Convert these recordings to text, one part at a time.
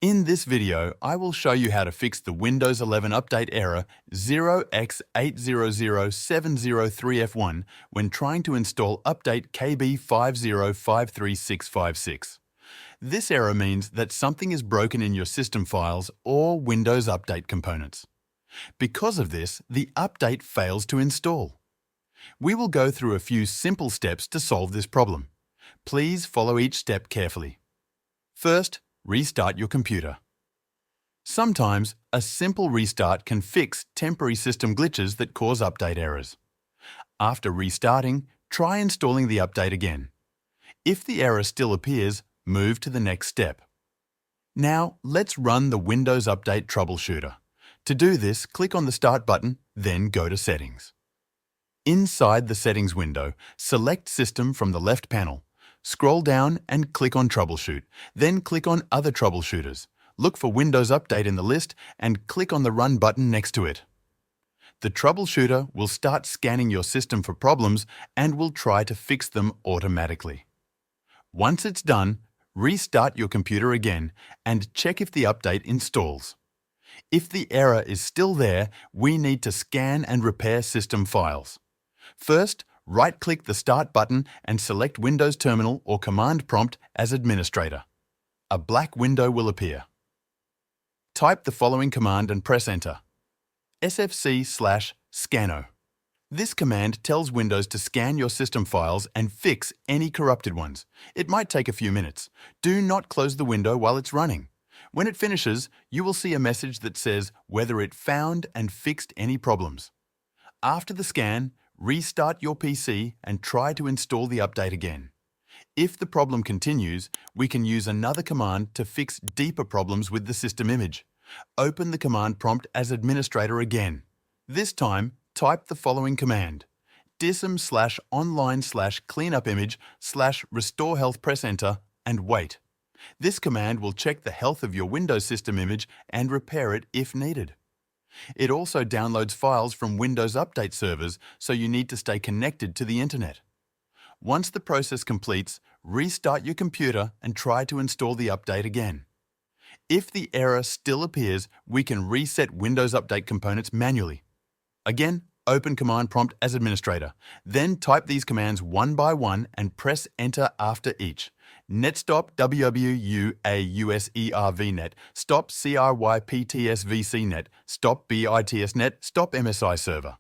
In this video, I will show you how to fix the Windows 11 update error 0x800703f1 when trying to install update KB5053656. This error means that something is broken in your system files or Windows Update components. Because of this, the update fails to install. We will go through a few simple steps to solve this problem. Please follow each step carefully. First, restart your computer. Sometimes, a simple restart can fix temporary system glitches that cause update errors. After restarting, try installing the update again. If the error still appears, move to the next step. Now, let's run the Windows Update Troubleshooter. To do this, click on the Start button, then go to Settings. Inside the Settings window, select System from the left panel. Scroll down and click on Troubleshoot, then click on Other Troubleshooters. Look for Windows Update in the list and click on the Run button next to it. The troubleshooter will start scanning your system for problems and will try to fix them automatically. Once it's done, restart your computer again and check if the update installs. If the error is still there, we need to scan and repair system files. First, right-click the Start button and select Windows Terminal or Command Prompt as Administrator. A black window will appear. Type the following command and press Enter. SFC/Scanno. This command tells Windows to scan your system files and fix any corrupted ones. It might take a few minutes. Do not close the window while it's running. When it finishes, you will see a message that says whether it found and fixed any problems. After the scan, restart your PC and try to install the update again. If the problem continues, we can use another command to fix deeper problems with the system image. Open the command prompt as Administrator again. This time, type the following command: dism/online/cleanupimage/restore health, press Enter, and wait. This command will check the health of your Windows system image and repair it if needed. It also downloads files from Windows Update servers, so you need to stay connected to the internet. Once the process completes, restart your computer and try to install the update again. If the error still appears, we can reset Windows Update components manually. Again, open Command Prompt as Administrator. Then type these commands one by one and press Enter after each. netstop wwuauservnet, stop cryptsvcnet, stop bitsnet, stop msi server.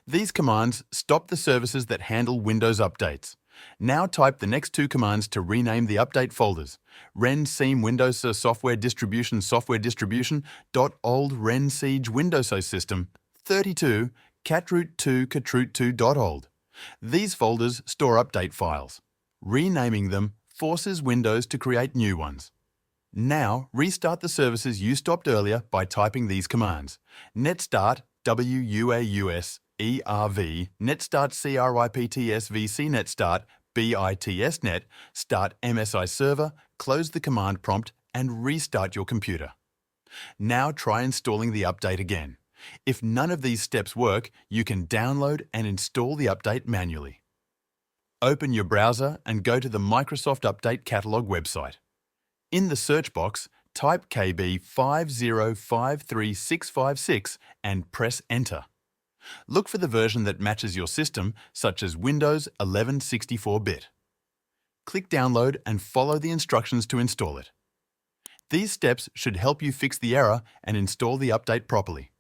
These commands stop the services that handle Windows updates. Now type the next two commands to rename the update folders: ren-seam Windows software distribution .old ren-siege Windows system 32 catroot2 These folders store update files. Renaming them forces Windows to create new ones. Now, restart the services you stopped earlier by typing these commands: netstart wuauserv, netstart cryptsvcnet, bitsnet, start msi server, close the command prompt, and restart your computer. Now try installing the update again. If none of these steps work, you can download and install the update manually. Open your browser and go to the Microsoft Update Catalog website. In the search box, type KB5053656 and press Enter. Look for the version that matches your system, such as Windows 11 64-bit. Click Download and follow the instructions to install it. These steps should help you fix the error and install the update properly.